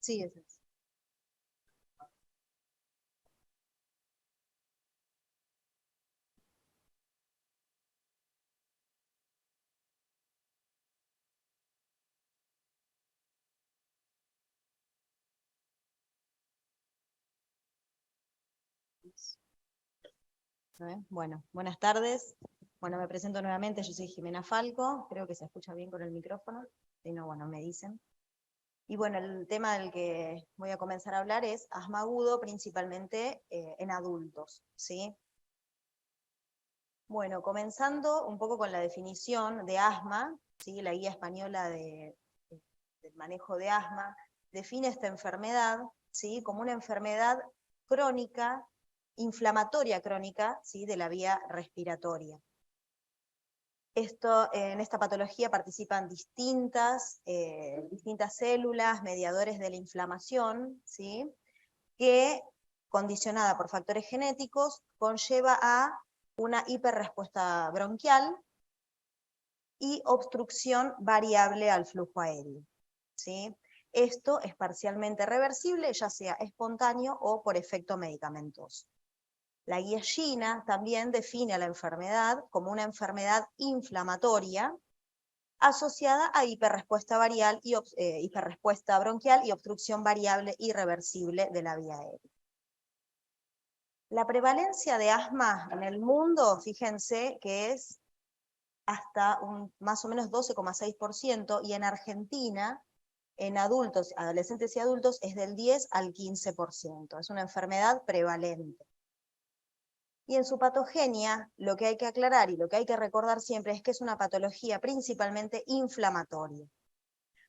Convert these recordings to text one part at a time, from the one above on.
Sí, ese es. Bueno, buenas tardes. Bueno, me presento nuevamente, yo soy Jimena Falco, creo que se escucha bien con el micrófono, si no, bueno, me dicen. Y bueno, el tema del que voy a comenzar a hablar es asma agudo, principalmente en adultos, ¿sí? Bueno, comenzando un poco con la definición de asma, ¿sí? La guía española del manejo de asma define esta enfermedad, ¿sí? Como una enfermedad crónica, inflamatoria crónica, ¿sí? De la vía respiratoria. En esta patología participan distintas células, mediadores de la inflamación, ¿sí? Que, condicionada por factores genéticos, conlleva a una hiperrespuesta bronquial y obstrucción variable al flujo aéreo, ¿sí? Esto es parcialmente reversible, ya sea espontáneo o por efecto medicamentoso. La guía Gina también define a la enfermedad como una enfermedad inflamatoria asociada a hiperrespuesta bronquial y obstrucción variable irreversible de la vía aérea. La prevalencia de asma en el mundo, fíjense que es hasta más o menos 12,6%, y en Argentina, en adultos, adolescentes y adultos, es del 10 al 15%. Es una enfermedad prevalente. Y en su patogenia, lo que hay que aclarar y lo que hay que recordar siempre es que es una patología principalmente inflamatoria.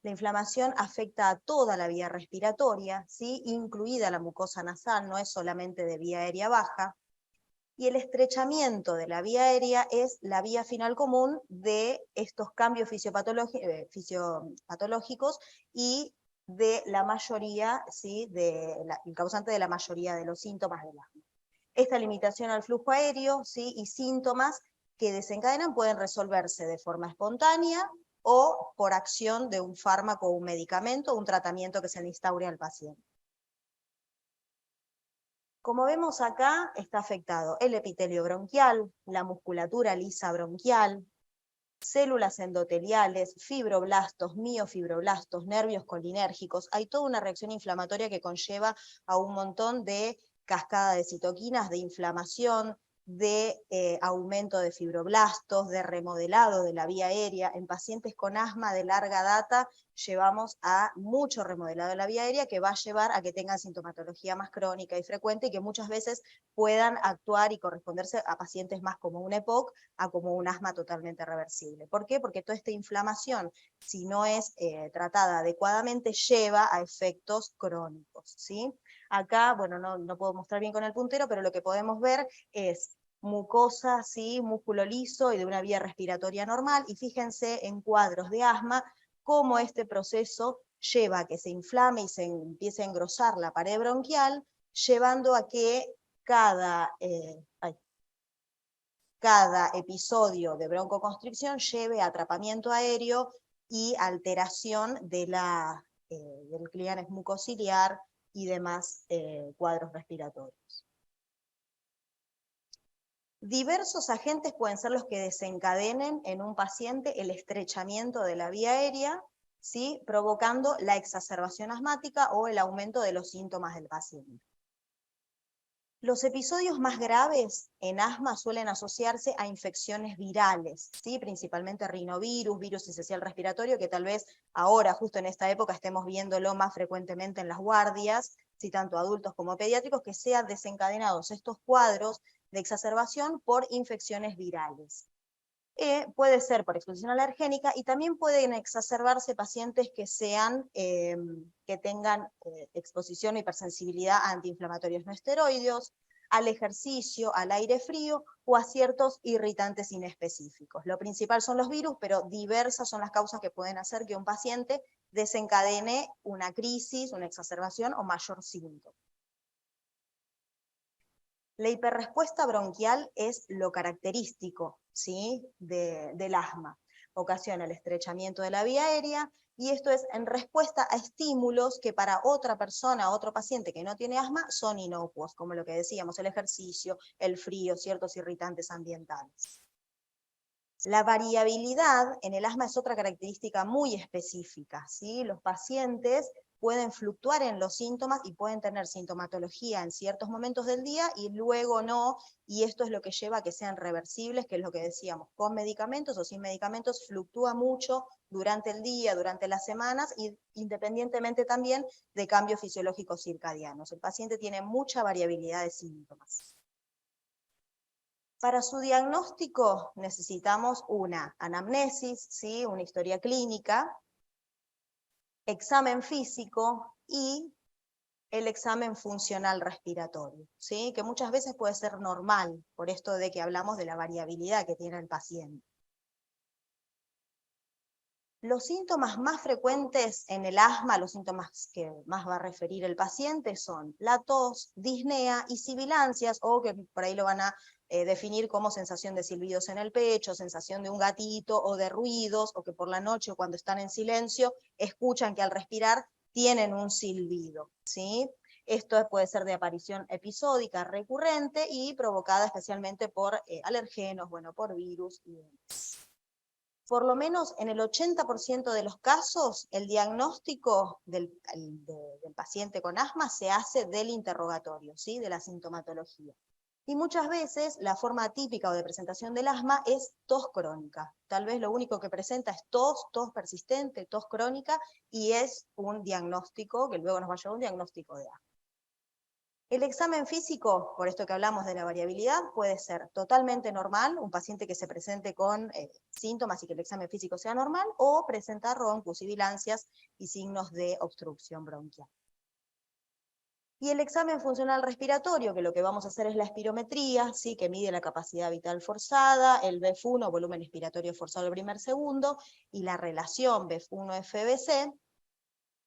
La inflamación afecta a toda la vía respiratoria, ¿sí? Incluida la mucosa nasal, no es solamente de vía aérea baja, y el estrechamiento de la vía aérea es la vía final común de estos cambios fisiopatológicos y de la mayoría, ¿sí? El causante de la mayoría de los síntomas del asma. Esta limitación al flujo aéreo, ¿sí? Y síntomas que desencadenan pueden resolverse de forma espontánea o por acción de un fármaco, un medicamento, un tratamiento que se le instaure al paciente. Como vemos acá, está afectado el epitelio bronquial, la musculatura lisa bronquial, células endoteliales, fibroblastos, miofibroblastos, nervios colinérgicos. Hay toda una reacción inflamatoria que conlleva a un montón de cascada de citoquinas, de inflamación, de aumento de fibroblastos, de remodelado de la vía aérea. En pacientes con asma de larga data llevamos a mucho remodelado de la vía aérea que va a llevar a que tengan sintomatología más crónica y frecuente y que muchas veces puedan actuar y corresponderse a pacientes más como un EPOC a como un asma totalmente reversible. ¿Por qué? Porque toda esta inflamación, si no es tratada adecuadamente, lleva a efectos crónicos, ¿sí? Acá, bueno, no puedo mostrar bien con el puntero, pero lo que podemos ver es mucosa, ¿sí? Músculo liso y de una vía respiratoria normal, y fíjense en cuadros de asma cómo este proceso lleva a que se inflame y se empiece a engrosar la pared bronquial, llevando a que cada episodio de broncoconstricción lleve a atrapamiento aéreo y alteración del clímax mucociliar y demás cuadros respiratorios. Diversos agentes pueden ser los que desencadenen en un paciente el estrechamiento de la vía aérea, ¿sí? Provocando la exacerbación asmática o el aumento de los síntomas del paciente. Los episodios más graves en asma suelen asociarse a infecciones virales, ¿sí? Principalmente rinovirus, virus esencial respiratorio, que tal vez ahora, justo en esta época, estemos viéndolo más frecuentemente en las guardias, ¿sí? Tanto adultos como pediátricos, que sean desencadenados estos cuadros de exacerbación por infecciones virales. Puede ser por exposición alergénica y también pueden exacerbarse pacientes que tengan exposición o hipersensibilidad a antiinflamatorios no esteroideos, al ejercicio, al aire frío o a ciertos irritantes inespecíficos. Lo principal son los virus, pero diversas son las causas que pueden hacer que un paciente desencadene una crisis, una exacerbación o mayor síntoma. La hiperrespuesta bronquial es lo característico, ¿sí? del asma. ocasiona el estrechamiento de la vía aérea, y esto es en respuesta a estímulos que para otra persona, otro paciente que no tiene asma, son inocuos, como lo que decíamos, el ejercicio, el frío, ciertos irritantes ambientales. La variabilidad en el asma es otra característica muy específica, ¿sí? Los pacientes pueden fluctuar en los síntomas y pueden tener sintomatología en ciertos momentos del día y luego no, y esto es lo que lleva a que sean reversibles, que es lo que decíamos, con medicamentos o sin medicamentos, fluctúa mucho durante el día, durante las semanas, y independientemente también de cambios fisiológicos circadianos. El paciente tiene mucha variabilidad de síntomas. Para su diagnóstico necesitamos una anamnesis, ¿sí? Una historia clínica, examen físico y el examen funcional respiratorio, ¿sí? Que muchas veces puede ser normal, por esto de que hablamos de la variabilidad que tiene el paciente. Los síntomas más frecuentes en el asma, los síntomas que más va a referir el paciente son la tos, disnea y sibilancias, o que por ahí lo van a definir como sensación de silbidos en el pecho, sensación de un gatito o de ruidos, o que por la noche o cuando están en silencio escuchan que al respirar tienen un silbido, ¿sí? Esto puede ser de aparición episódica recurrente y provocada especialmente por alergenos, bueno, por virus y demás. Por lo menos en el 80% de los casos, el diagnóstico del paciente con asma se hace del interrogatorio, ¿sí? De la sintomatología. Y muchas veces la forma típica o de presentación del asma es tos crónica. Tal vez lo único que presenta es tos persistente, tos crónica, y es un diagnóstico que luego nos va a llevar a un diagnóstico de asma. El examen físico, por esto que hablamos de la variabilidad, puede ser totalmente normal, un paciente que se presente con síntomas y que el examen físico sea normal, o presentar roncus, sibilancias y signos de obstrucción bronquial. Y el examen funcional respiratorio, que lo que vamos a hacer es la espirometría, ¿sí? Que mide la capacidad vital forzada, el BEF1, volumen expiratorio forzado al primer segundo, y la relación BEF1-FBC,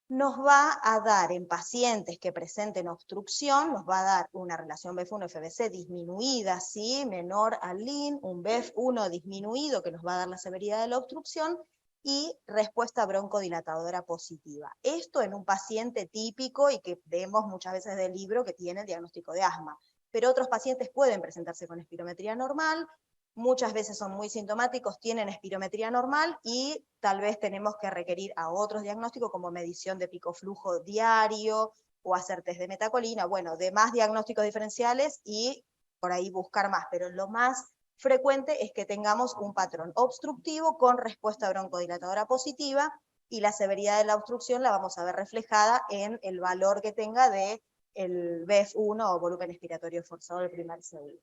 nos va a dar en pacientes que presenten obstrucción, nos va a dar una relación BEF1-FBC disminuida, ¿sí? Menor al LIN, un BEF1 disminuido que nos va a dar la severidad de la obstrucción, y respuesta broncodilatadora positiva. Esto en un paciente típico y que vemos muchas veces del libro que tiene el diagnóstico de asma. Pero otros pacientes pueden presentarse con espirometría normal, muchas veces son muy sintomáticos, tienen espirometría normal y tal vez tenemos que requerir a otros diagnósticos como medición de pico flujo diario o hacer test de metacolina, bueno, de más diagnósticos diferenciales y por ahí buscar más, pero lo más frecuente es que tengamos un patrón obstructivo con respuesta broncodilatadora positiva, y la severidad de la obstrucción la vamos a ver reflejada en el valor que tenga de el BEF1 o volumen expiratorio forzado del primer segundo.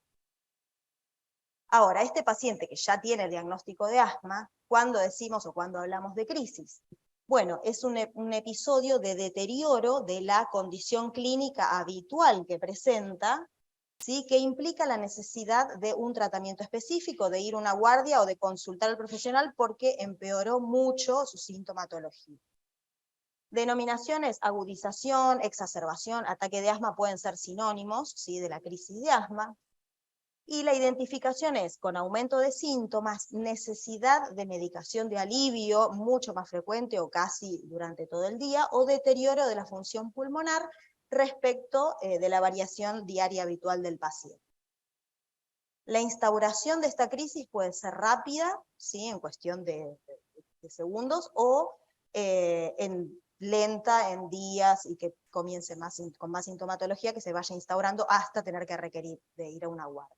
Ahora, este paciente que ya tiene el diagnóstico de asma, ¿cuándo decimos o cuándo hablamos de crisis? Bueno, es un episodio de deterioro de la condición clínica habitual que presenta, ¿sí? Que implica la necesidad de un tratamiento específico, de ir a una guardia o de consultar al profesional porque empeoró mucho su sintomatología. Denominaciones, agudización, exacerbación, ataque de asma pueden ser sinónimos, ¿sí? De la crisis de asma. Y la identificación es con aumento de síntomas, necesidad de medicación de alivio mucho más frecuente o casi durante todo el día, o deterioro de la función pulmonar respecto de la variación diaria habitual del paciente. La instauración de esta crisis puede ser rápida, ¿sí? En cuestión de segundos, o lenta en días y que comience con más sintomatología, que se vaya instaurando hasta tener que requerir de ir a una guardia.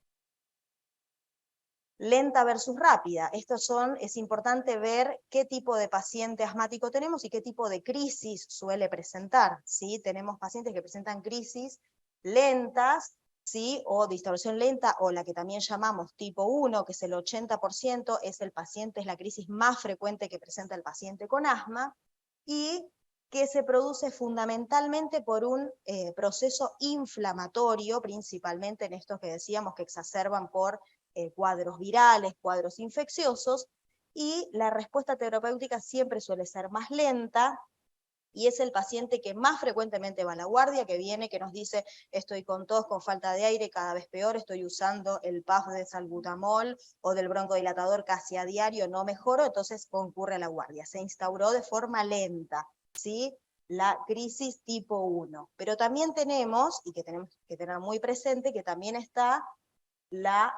Lenta versus rápida. Es importante ver qué tipo de paciente asmático tenemos y qué tipo de crisis suele presentar, ¿sí? Tenemos pacientes que presentan crisis lentas, ¿sí? O distorsión lenta, o la que también llamamos tipo 1, que es el 80%, es la crisis más frecuente que presenta el paciente con asma, y que se produce fundamentalmente por un proceso inflamatorio, principalmente en estos que decíamos que exacerban por cuadros virales, cuadros infecciosos, y la respuesta terapéutica siempre suele ser más lenta, y es el paciente que más frecuentemente va a la guardia, que viene, que nos dice, estoy con tos, con falta de aire, cada vez peor, estoy usando el PAF de salbutamol o del broncodilatador casi a diario, no mejoro, entonces concurre a la guardia. Se instauró de forma lenta, ¿sí? La crisis tipo 1. Pero también tenemos, y que tenemos que tener muy presente, que también está la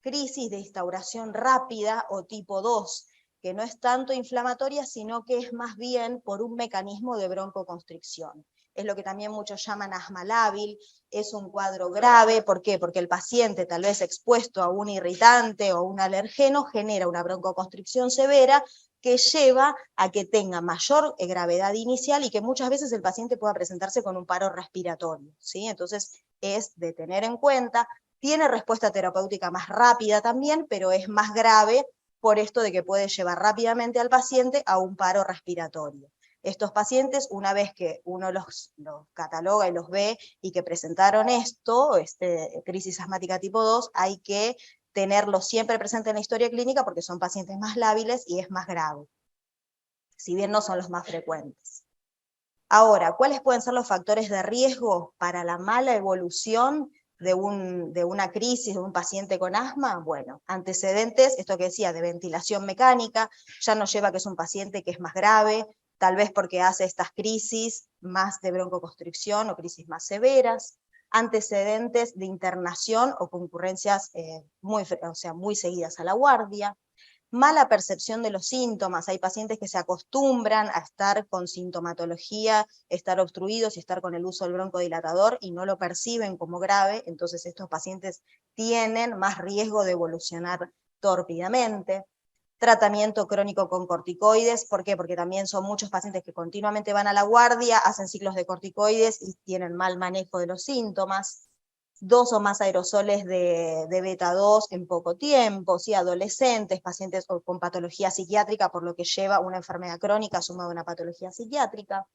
crisis de instauración rápida o tipo 2, que no es tanto inflamatoria, sino que es más bien por un mecanismo de broncoconstricción. Es lo que también muchos llaman asma lábil, es un cuadro grave, ¿por qué? Porque el paciente tal vez expuesto a un irritante o un alergeno genera una broncoconstricción severa que lleva a que tenga mayor gravedad inicial y que muchas veces el paciente pueda presentarse con un paro respiratorio, ¿sí? Entonces es de tener en cuenta. Tiene respuesta terapéutica más rápida también, pero es más grave por esto de que puede llevar rápidamente al paciente a un paro respiratorio. Estos pacientes, una vez que uno los cataloga y los ve y que presentaron esto, crisis asmática tipo 2, hay que tenerlos siempre presente en la historia clínica porque son pacientes más lábiles y es más grave, si bien no son los más frecuentes. Ahora, ¿cuáles pueden ser los factores de riesgo para la mala evolución de una crisis de un paciente con asma? Bueno, antecedentes, esto que decía, de ventilación mecánica, ya nos lleva a que es un paciente que es más grave, tal vez porque hace estas crisis más de broncoconstricción o crisis más severas, antecedentes de internación o concurrencias muy seguidas a la guardia, mala percepción de los síntomas. Hay pacientes que se acostumbran a estar con sintomatología, estar obstruidos y estar con el uso del broncodilatador y no lo perciben como grave, entonces estos pacientes tienen más riesgo de evolucionar tórpidamente. Tratamiento crónico con corticoides, ¿por qué? Porque también son muchos pacientes que continuamente van a la guardia, hacen ciclos de corticoides y tienen mal manejo de los síntomas. 2 o más aerosoles de beta 2 en poco tiempo, ¿sí? Adolescentes, pacientes con patología psiquiátrica, por lo que lleva una enfermedad crónica sumada a una patología psiquiátrica.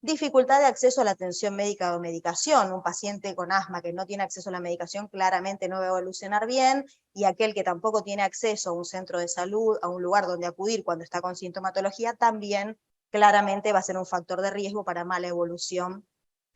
Dificultad de acceso a la atención médica o medicación. Un paciente con asma que no tiene acceso a la medicación claramente no va a evolucionar bien, y aquel que tampoco tiene acceso a un centro de salud, a un lugar donde acudir cuando está con sintomatología, también claramente va a ser un factor de riesgo para mala evolución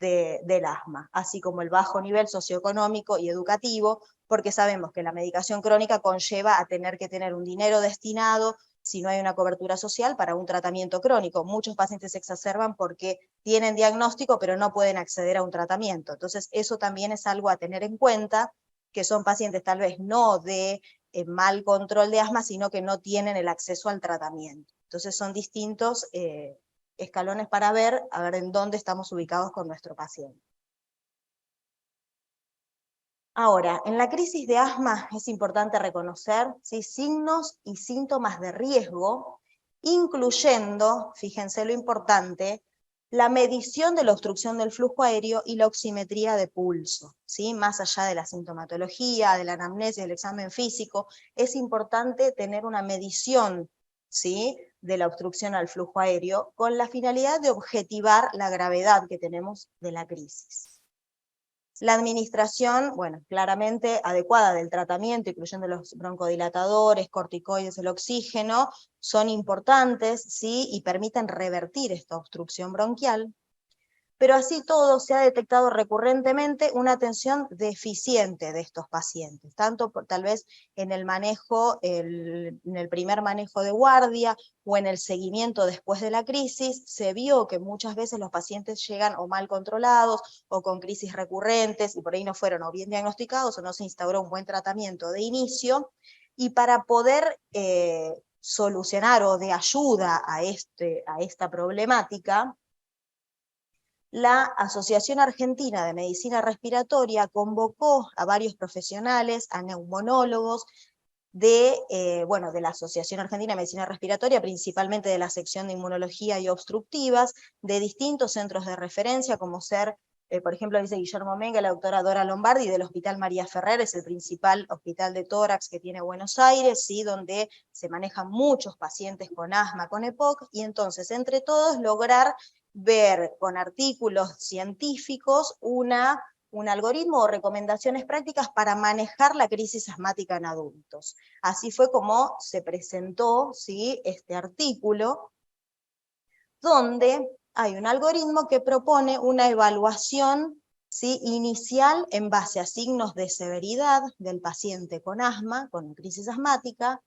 del asma, así como el bajo nivel socioeconómico y educativo, porque sabemos que la medicación crónica conlleva a tener que tener un dinero destinado, si no hay una cobertura social, para un tratamiento crónico. Muchos pacientes se exacerban porque tienen diagnóstico, pero no pueden acceder a un tratamiento. Entonces, eso también es algo a tener en cuenta, que son pacientes tal vez no de mal control de asma, sino que no tienen el acceso al tratamiento. Entonces, son distintos escalones para ver, a ver en dónde estamos ubicados con nuestro paciente. Ahora, en la crisis de asma es importante reconocer, ¿sí?, signos y síntomas de riesgo, incluyendo, fíjense lo importante, la medición de la obstrucción del flujo aéreo y la oximetría de pulso, ¿sí? Más allá de la sintomatología, de la anamnesis, del examen físico, es importante tener una medición, ¿sí?, de la obstrucción al flujo aéreo con la finalidad de objetivar la gravedad que tenemos de la crisis. La administración, bueno, claramente adecuada del tratamiento, incluyendo los broncodilatadores, corticoides, el oxígeno, son importantes, ¿sí?, y permiten revertir esta obstrucción bronquial. Pero así todo se ha detectado recurrentemente una atención deficiente de estos pacientes, tanto tal vez en el manejo, en el primer manejo de guardia o en el seguimiento después de la crisis. Se vio que muchas veces los pacientes llegan o mal controlados o con crisis recurrentes y por ahí no fueron o bien diagnosticados o no se instauró un buen tratamiento de inicio, y para poder solucionar o de ayuda a esta problemática, la Asociación Argentina de Medicina Respiratoria convocó a varios profesionales, a neumonólogos de la Asociación Argentina de Medicina Respiratoria, principalmente de la sección de inmunología y obstructivas, de distintos centros de referencia, como ser, por ejemplo, dice Guillermo Menga, la doctora Dora Lombardi, del Hospital María Ferrer, es el principal hospital de tórax que tiene Buenos Aires, ¿sí?, donde se manejan muchos pacientes con asma, con EPOC, y entonces, entre todos, lograr ver con artículos científicos un algoritmo o recomendaciones prácticas para manejar la crisis asmática en adultos. Así fue como se presentó, ¿sí?, este artículo, donde hay un algoritmo que propone una evaluación, ¿sí?, inicial en base a signos de severidad del paciente con asma, con crisis asmática,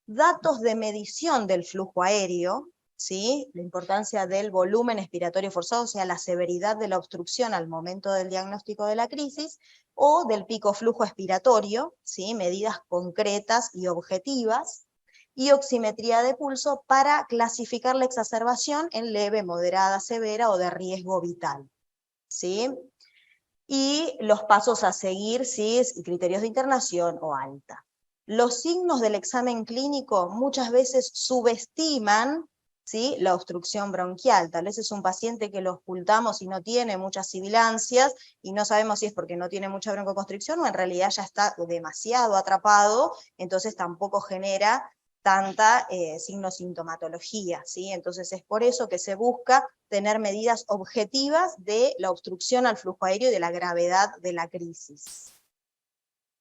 datos de medición del flujo aéreo, ¿sí?, la importancia del volumen expiratorio forzado, o sea, la severidad de la obstrucción al momento del diagnóstico de la crisis, o del pico flujo expiratorio, ¿sí?, medidas concretas y objetivas, y oximetría de pulso para clasificar la exacerbación en leve, moderada, severa o de riesgo vital, ¿sí? Y los pasos a seguir, ¿sí?, criterios de internación o alta. Los signos del examen clínico muchas veces subestiman, ¿sí?, la obstrucción bronquial. Tal vez es un paciente que lo ocultamos y no tiene muchas sibilancias, y no sabemos si es porque no tiene mucha broncoconstricción o en realidad ya está demasiado atrapado, entonces tampoco genera tanta signo-sintomatología, ¿sí? Entonces es por eso que se busca tener medidas objetivas de la obstrucción al flujo aéreo y de la gravedad de la crisis.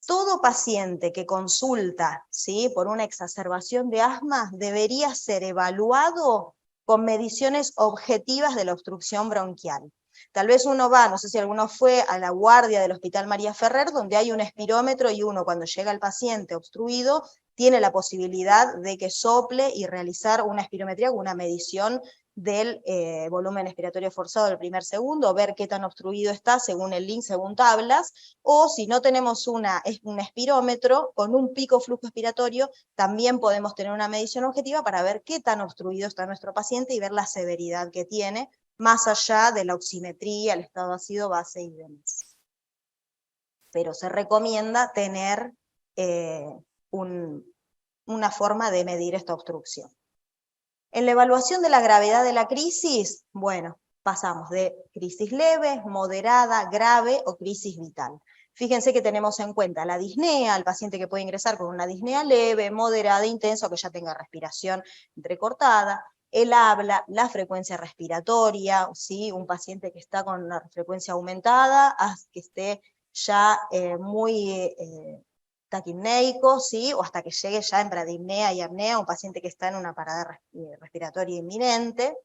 Todo paciente que consulta, ¿sí?, por una exacerbación de asma debería ser evaluado con mediciones objetivas de la obstrucción bronquial. Tal vez uno va, no sé si alguno fue a la guardia del Hospital María Ferrer, donde hay un espirómetro y uno cuando llega el paciente obstruido tiene la posibilidad de que sople y realizar una espirometría, una medición del volumen expiratorio forzado del primer segundo, ver qué tan obstruido está según el link, según tablas, o si no tenemos un espirómetro con un pico flujo expiratorio, también podemos tener una medición objetiva para ver qué tan obstruido está nuestro paciente y ver la severidad que tiene, más allá de la oximetría, el estado ácido base y demás. Pero se recomienda tener una forma de medir esta obstrucción. En la evaluación de la gravedad de la crisis, bueno, pasamos de crisis leve, moderada, grave o crisis vital. Fíjense que tenemos en cuenta la disnea, el paciente que puede ingresar con una disnea leve, moderada, intensa, o que ya tenga respiración entrecortada, el habla, la frecuencia respiratoria, ¿sí?, un paciente que está con una frecuencia aumentada, que esté ya muy taquipneico, ¿sí?, o hasta que llegue ya en bradipnea y apnea, un paciente que está en una parada respiratoria inminente.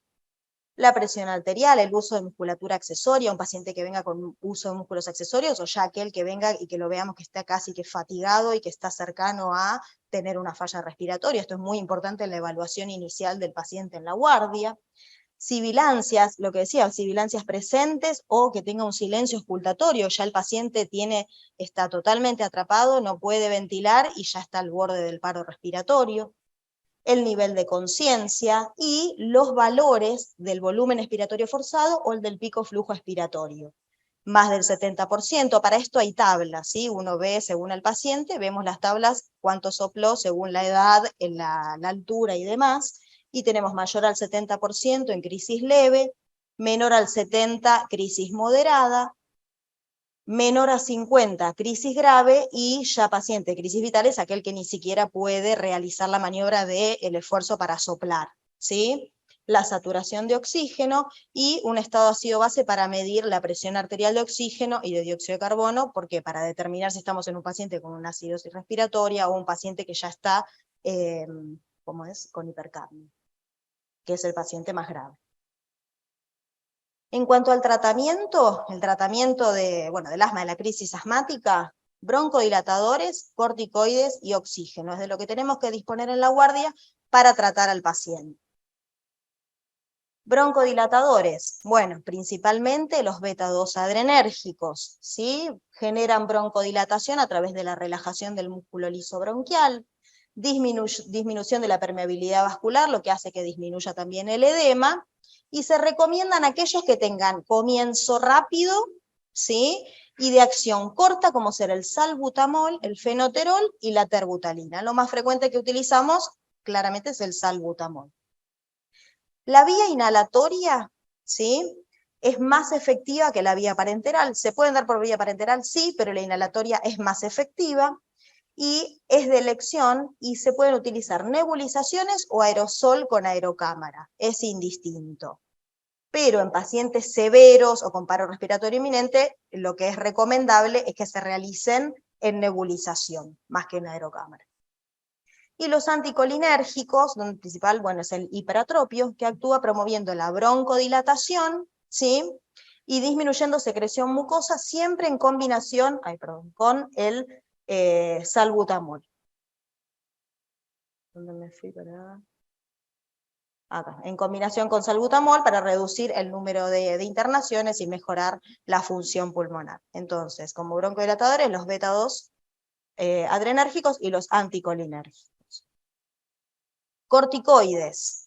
La presión arterial, el uso de musculatura accesoria, un paciente que venga con uso de músculos accesorios, o ya aquel que venga y que lo veamos que está casi que fatigado y que está cercano a tener una falla respiratoria. Esto es muy importante en la evaluación inicial del paciente en la guardia. Sibilancias, lo que decía, sibilancias presentes o que tenga un silencio auscultatorio, ya el paciente está totalmente atrapado, no puede ventilar y ya está al borde del paro respiratorio. El nivel de conciencia y los valores del volumen expiratorio forzado o el del pico flujo expiratorio. Más del 70%, para esto hay tablas, ¿sí? Uno ve según el paciente, vemos las tablas, cuánto sopló según la edad, la altura y demás, y tenemos mayor al 70% en crisis leve, menor al 70% crisis moderada, menor a 50 crisis grave, y ya paciente de crisis vital es aquel que ni siquiera puede realizar la maniobra del esfuerzo para soplar, ¿sí? La saturación de oxígeno y un estado ácido base para medir la presión arterial de oxígeno y de dióxido de carbono, porque para determinar si estamos en un paciente con una acidosis respiratoria o un paciente que ya está con hipercapnia, que es el paciente más grave. En cuanto al tratamiento, el tratamiento del asma, de la crisis asmática, broncodilatadores, corticoides y oxígeno, es de lo que tenemos que disponer en la guardia para tratar al paciente. Broncodilatadores, bueno, principalmente los beta-2 adrenérgicos, ¿sí? Generan broncodilatación a través de la relajación del músculo liso bronquial, disminución de la permeabilidad vascular, lo que hace que disminuya también el edema, y se recomiendan aquellos que tengan comienzo rápido, ¿sí?, y de acción corta, como ser el salbutamol, el fenoterol y la terbutalina. Lo más frecuente que utilizamos, claramente, es el salbutamol. La vía inhalatoria, ¿sí?, es más efectiva que la vía parenteral. ¿Se pueden dar por vía parenteral? Sí, pero la inhalatoria es más efectiva y es de elección, y se pueden utilizar nebulizaciones o aerosol con aerocámara, es indistinto. Pero en pacientes severos o con paro respiratorio inminente, lo que es recomendable es que se realicen en nebulización, más que en aerocámara. Y los anticolinérgicos, donde el principal, bueno, es el hiperatropio, que actúa promoviendo la broncodilatación, ¿sí? Y disminuyendo secreción mucosa, siempre en combinación, con el salbutamol. ¿Dónde me fui para...? Acá, en combinación con salbutamol para reducir el número de internaciones y mejorar la función pulmonar. Entonces, como broncodilatadores, los beta-2 adrenérgicos y los anticolinérgicos. Corticoides.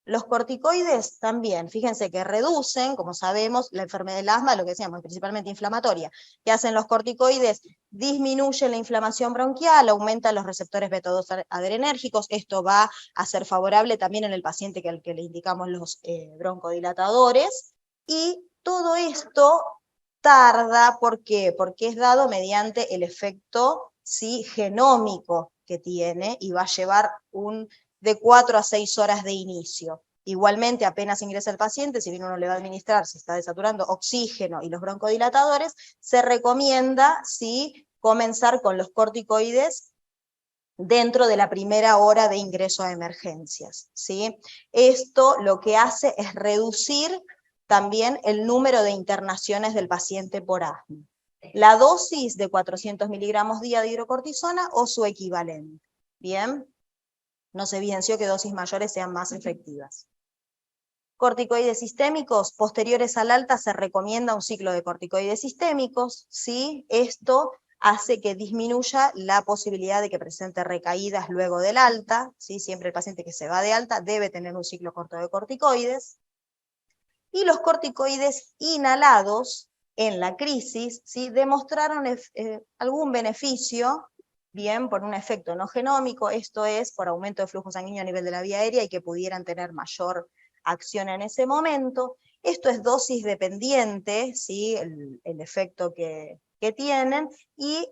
Los corticoides también, fíjense que reducen, como sabemos, la enfermedad del asma, lo que decíamos, principalmente inflamatoria. ¿Qué hacen los corticoides? Disminuyen la inflamación bronquial, aumentan los receptores beta-2 adrenérgicos, esto va a ser favorable también en el paciente al que le indicamos los broncodilatadores, y todo esto tarda, ¿por qué? Porque es dado mediante el efecto, ¿sí?, genómico que tiene, y va a llevar de 4 a 6 horas de inicio. Igualmente, apenas ingresa el paciente, si bien uno le va a administrar, si está desaturando, oxígeno y los broncodilatadores, se recomienda, ¿sí?, comenzar con los corticoides dentro de la primera hora de ingreso a emergencias, ¿sí? Esto lo que hace es reducir también el número de internaciones del paciente por asma. La dosis de 400 miligramos día de hidrocortisona o su equivalente, ¿bien? No se evidenció que dosis mayores sean más efectivas. Corticoides sistémicos, posteriores al alta se recomienda un ciclo de corticoides sistémicos, ¿sí? Esto hace que disminuya la posibilidad de que presente recaídas luego del alta, ¿sí? Siempre el paciente que se va de alta debe tener un ciclo corto de corticoides. Y los corticoides inhalados en la crisis, ¿sí?, demostraron algún beneficio, bien, por un efecto no genómico, esto es, por aumento de flujo sanguíneo a nivel de la vía aérea y que pudieran tener mayor acción en ese momento. Esto es dosis dependiente, ¿sí?, el efecto que tienen, y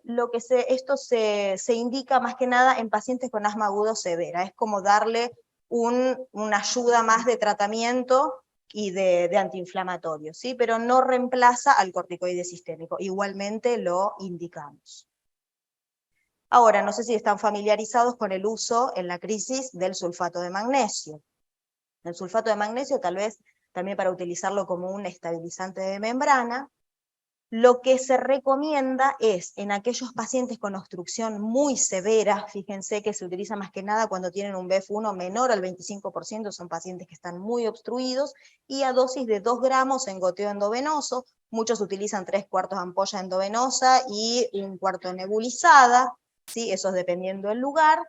esto se indica más que nada en pacientes con asma agudo severa, es como darle una ayuda más de tratamiento y de antiinflamatorio, ¿sí?, pero no reemplaza al corticoide sistémico, igualmente lo indicamos. Ahora, no sé si están familiarizados con el uso en la crisis del sulfato de magnesio. El sulfato de magnesio, tal vez también para utilizarlo como un estabilizante de membrana. Lo que se recomienda es, en aquellos pacientes con obstrucción muy severa, fíjense que se utiliza más que nada cuando tienen un BF1 menor al 25%, son pacientes que están muy obstruidos, y a dosis de 2 gramos en goteo endovenoso, muchos utilizan 3/4 ampolla endovenosa y 1/4 nebulizada, ¿sí?, eso es dependiendo del lugar,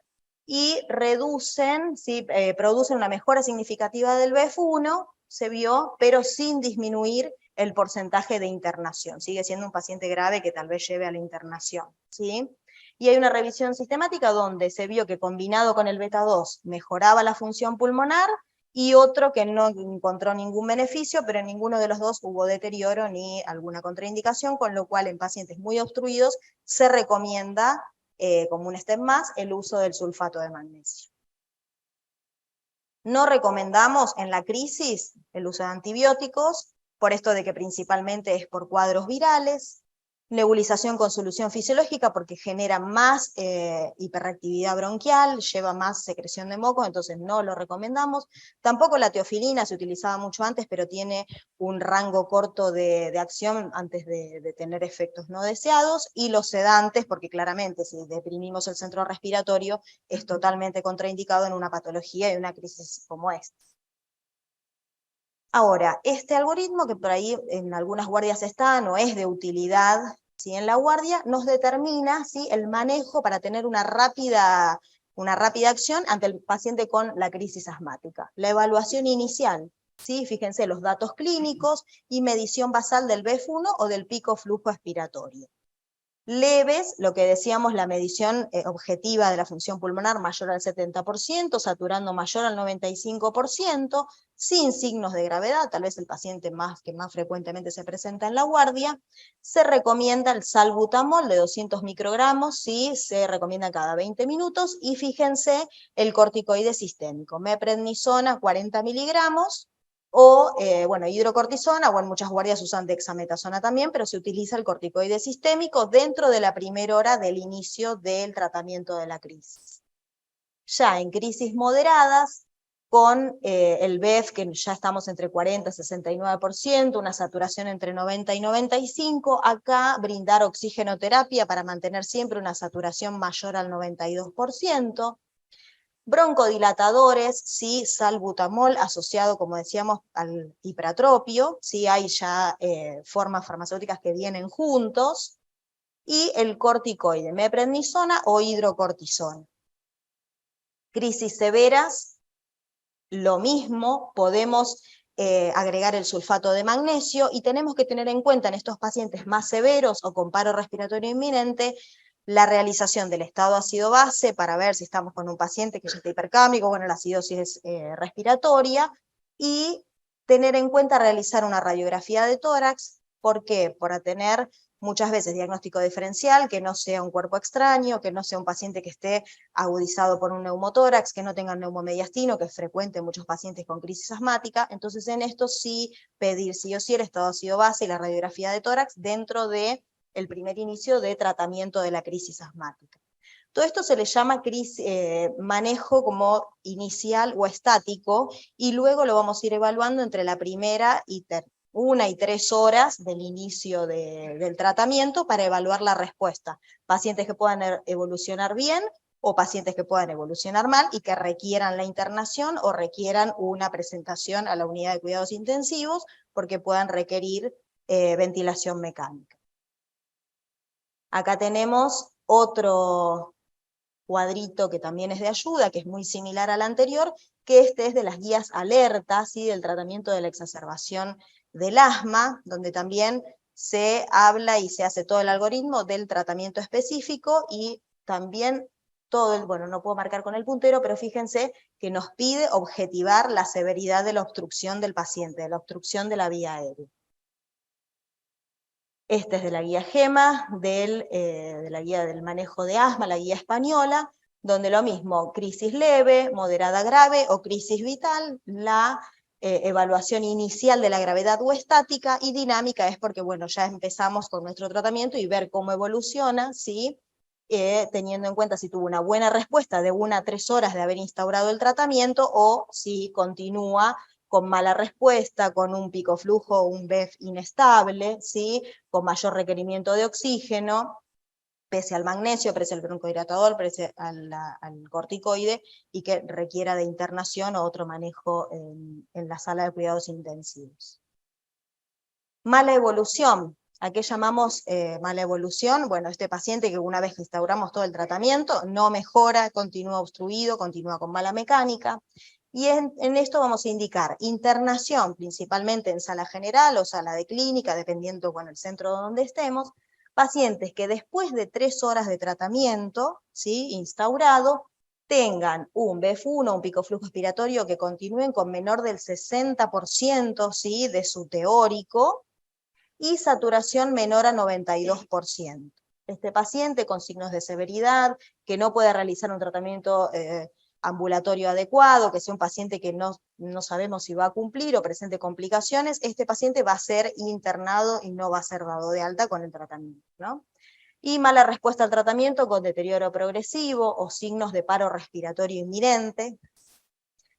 y reducen, ¿sí?, producen una mejora significativa del BF1, se vio, pero sin disminuir el porcentaje de internación. Sigue siendo un paciente grave que tal vez lleve a la internación, ¿sí? Y hay una revisión sistemática donde se vio que combinado con el beta-2 mejoraba la función pulmonar, y otro que no encontró ningún beneficio, pero en ninguno de los dos hubo deterioro ni alguna contraindicación, con lo cual en pacientes muy obstruidos se recomienda, como un step más, el uso del sulfato de magnesio. No recomendamos en la crisis el uso de antibióticos, por esto de que principalmente es por cuadros virales, nebulización con solución fisiológica porque genera más hiperreactividad bronquial, lleva más secreción de moco, entonces no lo recomendamos. Tampoco la teofilina, se utilizaba mucho antes, pero tiene un rango corto de acción antes de tener efectos no deseados, y los sedantes, porque claramente si deprimimos el centro respiratorio, es totalmente contraindicado en una patología y una crisis como esta. Ahora, este algoritmo, que por ahí en algunas guardias está, no es de utilidad, ¿sí?, en la guardia, nos determina, ¿sí?, el manejo para tener una rápida acción ante el paciente con la crisis asmática. La evaluación inicial, ¿sí?, fíjense los datos clínicos y medición basal del BF1 o del pico flujo expiratorio. Leves, lo que decíamos, la medición objetiva de la función pulmonar mayor al 70%, saturando mayor al 95%, sin signos de gravedad, tal vez el paciente que más frecuentemente se presenta en la guardia. Se recomienda el salbutamol de 200 microgramos, ¿sí?, se recomienda cada 20 minutos, y fíjense el corticoide sistémico, meprednisona 40 miligramos, o, bueno, hidrocortisona, o en muchas guardias usan dexametasona también, pero se utiliza el corticoide sistémico dentro de la primera hora del inicio del tratamiento de la crisis. Ya en crisis moderadas, con el BEF, que ya estamos entre 40 y 69%, una saturación entre 90 y 95%, acá brindar oxigenoterapia para mantener siempre una saturación mayor al 92%, broncodilatadores, sí, salbutamol asociado, como decíamos, al hipratropio, sí, hay ya formas farmacéuticas que vienen juntos, y el corticoide, meprednisona o hidrocortisona. Crisis severas, lo mismo, podemos agregar el sulfato de magnesio, y tenemos que tener en cuenta en estos pacientes más severos o con paro respiratorio inminente, la realización del estado ácido-base para ver si estamos con un paciente que ya está hipercámico, bueno, la acidosis respiratoria, y tener en cuenta realizar una radiografía de tórax. ¿Por qué? Para tener muchas veces diagnóstico diferencial, que no sea un cuerpo extraño, que no sea un paciente que esté agudizado por un neumotórax, que no tenga neumomediastino, que es frecuente en muchos pacientes con crisis asmática. Entonces en esto sí pedir sí o sí el estado ácido-base y la radiografía de tórax dentro del primer inicio de tratamiento de la crisis asmática. Todo esto se le llama manejo como inicial o estático, y luego lo vamos a ir evaluando entre la primera y 1 y 3 horas del inicio del tratamiento para evaluar la respuesta. Pacientes que puedan evolucionar bien o pacientes que puedan evolucionar mal y que requieran la internación o requieran una presentación a la unidad de cuidados intensivos porque puedan requerir ventilación mecánica. Acá tenemos otro cuadrito que también es de ayuda, que es muy similar al anterior, que este es de las guías alertas, ¿sí? Del tratamiento de la exacerbación del asma, donde también se habla y se hace todo el algoritmo del tratamiento específico, y también todo bueno, no puedo marcar con el puntero, pero fíjense que nos pide objetivar la severidad de la obstrucción del paciente, de la obstrucción de la vía aérea. Esta es de la guía GEMA, de la guía del manejo de asma, la guía española, donde lo mismo, crisis leve, moderada grave o crisis vital, la evaluación inicial de la gravedad o estática, y dinámica es porque, bueno, ya empezamos con nuestro tratamiento y ver cómo evoluciona, ¿sí? Teniendo en cuenta si tuvo una buena respuesta de 1 a 3 horas de haber instaurado el tratamiento, o si continúa con mala respuesta, con un pico flujo, un BEF inestable, ¿sí? Con mayor requerimiento de oxígeno, pese al magnesio, pese al broncodilatador, pese al corticoide, y que requiera de internación o otro manejo en la sala de cuidados intensivos. Mala evolución. ¿A qué llamamos mala evolución? Bueno, este paciente que una vez que instauramos todo el tratamiento no mejora, continúa obstruido, continúa con mala mecánica. Y en esto vamos a indicar internación, principalmente en sala general o sala de clínica, dependiendo el centro donde estemos, pacientes que después de 3 horas de tratamiento, ¿sí? Instaurado, tengan un BF1, un pico flujo expiratorio que continúen con menor del 60%, ¿sí? De su teórico, y saturación menor a 92%. Este paciente con signos de severidad, que no puede realizar un tratamiento ambulatorio adecuado, que sea un paciente que no sabemos si va a cumplir o presente complicaciones, este paciente va a ser internado y no va a ser dado de alta con el tratamiento, ¿no? Y mala respuesta al tratamiento con deterioro progresivo o signos de paro respiratorio inminente,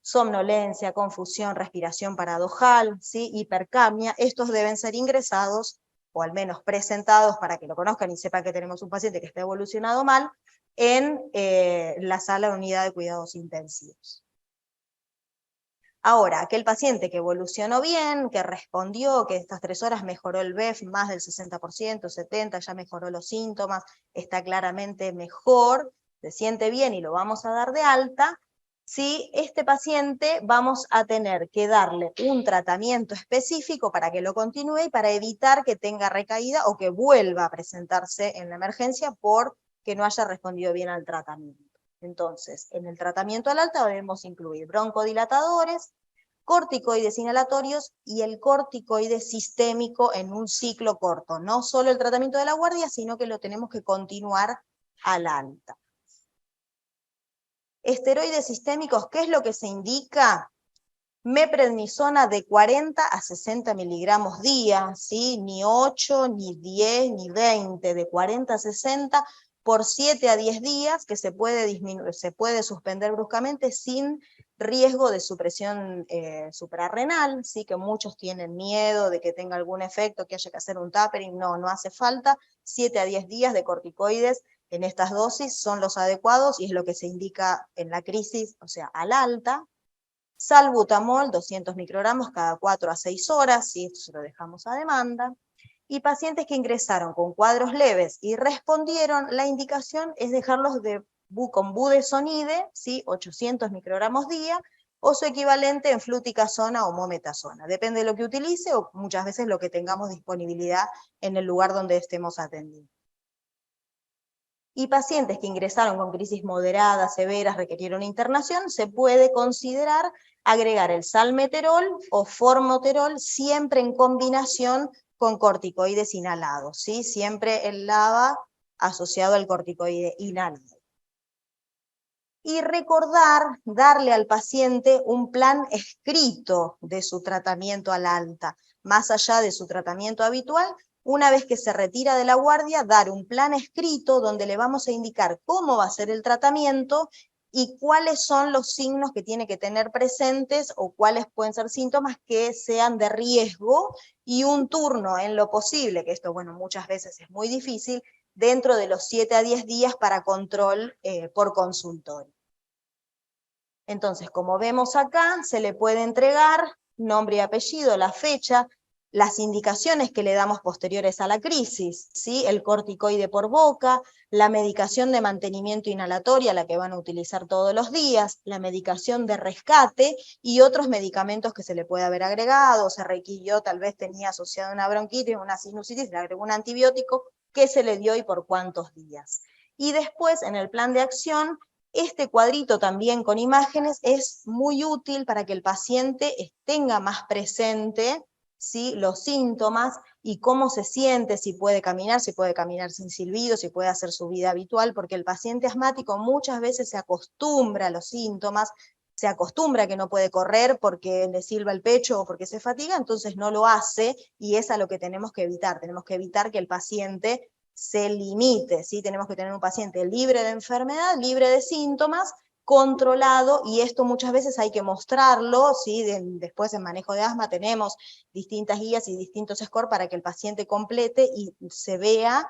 somnolencia, confusión, respiración paradojal, ¿sí? Hipercapnia. Estos deben ser ingresados, o al menos presentados para que lo conozcan y sepan que tenemos un paciente que está evolucionado mal, en la sala de unidad de cuidados intensivos. Ahora, aquel paciente que evolucionó bien, que respondió, que estas 3 horas mejoró el BEF más del 60%, 70%, ya mejoró los síntomas, está claramente mejor, se siente bien y lo vamos a dar de alta, ¿sí? Este paciente vamos a tener que darle un tratamiento específico para que lo continúe y para evitar que tenga recaída o que vuelva a presentarse en la emergencia porque no haya respondido bien al tratamiento. Entonces, en el tratamiento al alta debemos incluir broncodilatadores, corticoides inhalatorios y el corticoide sistémico en un ciclo corto. No solo el tratamiento de la guardia, sino que lo tenemos que continuar al alta. Esteroides sistémicos, ¿qué es lo que se indica? Meprednisona de 40 a 60 miligramos día, ¿sí? Ni 8, ni 10, ni 20, de 40 a 60, por 7 a 10 días, que se puede suspender bruscamente sin riesgo de supresión suprarrenal, ¿sí? Que muchos tienen miedo de que tenga algún efecto, que haya que hacer un tapering, no hace falta. 7 a 10 días de corticoides en estas dosis son los adecuados y es lo que se indica en la crisis, o sea, al alta. Salbutamol, 200 microgramos cada 4 a 6 horas, ¿sí? Esto se lo dejamos a demanda. Y pacientes que ingresaron con cuadros leves y respondieron, la indicación es dejarlos con budesonide, ¿sí? 800 microgramos día, o su equivalente en fluticasona o mometasona. Depende de lo que utilice o muchas veces lo que tengamos disponibilidad en el lugar donde estemos atendiendo. Y pacientes que ingresaron con crisis moderadas, severas, requirieron internación, se puede considerar agregar el salmeterol o formoterol siempre en combinación con corticoides inhalados, ¿sí? Siempre el LABA asociado al corticoide inhalado. Y recordar, darle al paciente un plan escrito de su tratamiento al alta, más allá de su tratamiento habitual. Una vez que se retira de la guardia, dar un plan escrito donde le vamos a indicar cómo va a ser el tratamiento y cuáles son los signos que tiene que tener presentes o cuáles pueden ser síntomas que sean de riesgo, y un turno en lo posible, que esto, bueno, muchas veces es muy difícil, dentro de los 7 a 10 días para control por consultorio. Entonces, como vemos acá, se le puede entregar nombre y apellido, la fecha, las indicaciones que le damos posteriores a la crisis, ¿sí? El corticoide por boca, la medicación de mantenimiento inhalatoria, la que van a utilizar todos los días, la medicación de rescate y otros medicamentos que se le puede haber agregado, se requirió, tal vez tenía asociado una bronquitis, una sinusitis, le agregó un antibiótico, qué se le dio y por cuántos días. Y después, en el plan de acción, este cuadrito también con imágenes es muy útil para que el paciente tenga más presente, ¿sí? Los síntomas y cómo se siente, si puede caminar sin silbido, si puede hacer su vida habitual, porque el paciente asmático muchas veces se acostumbra a los síntomas, se acostumbra a que no puede correr porque le silba el pecho o porque se fatiga, entonces no lo hace, y es a lo que tenemos que evitar que el paciente se limite, ¿sí? Tenemos que tener un paciente libre de enfermedad, libre de síntomas, controlado, y esto muchas veces hay que mostrarlo, ¿sí? Después en manejo de asma tenemos distintas guías y distintos scores para que el paciente complete y se vea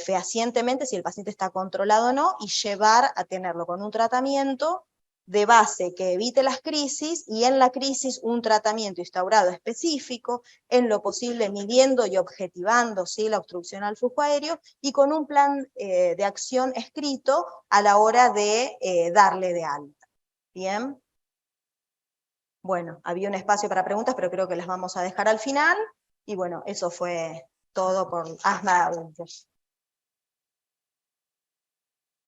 fehacientemente si el paciente está controlado o no, y llevar a tenerlo con un tratamiento de base que evite las crisis, y en la crisis un tratamiento instaurado específico, en lo posible midiendo y objetivando, ¿sí? La obstrucción al flujo aéreo, y con un plan de acción escrito a la hora de darle de alta. ¿Bien? Bueno, había un espacio para preguntas, pero creo que las vamos a dejar al final, y bueno, eso fue todo por asma de adultos.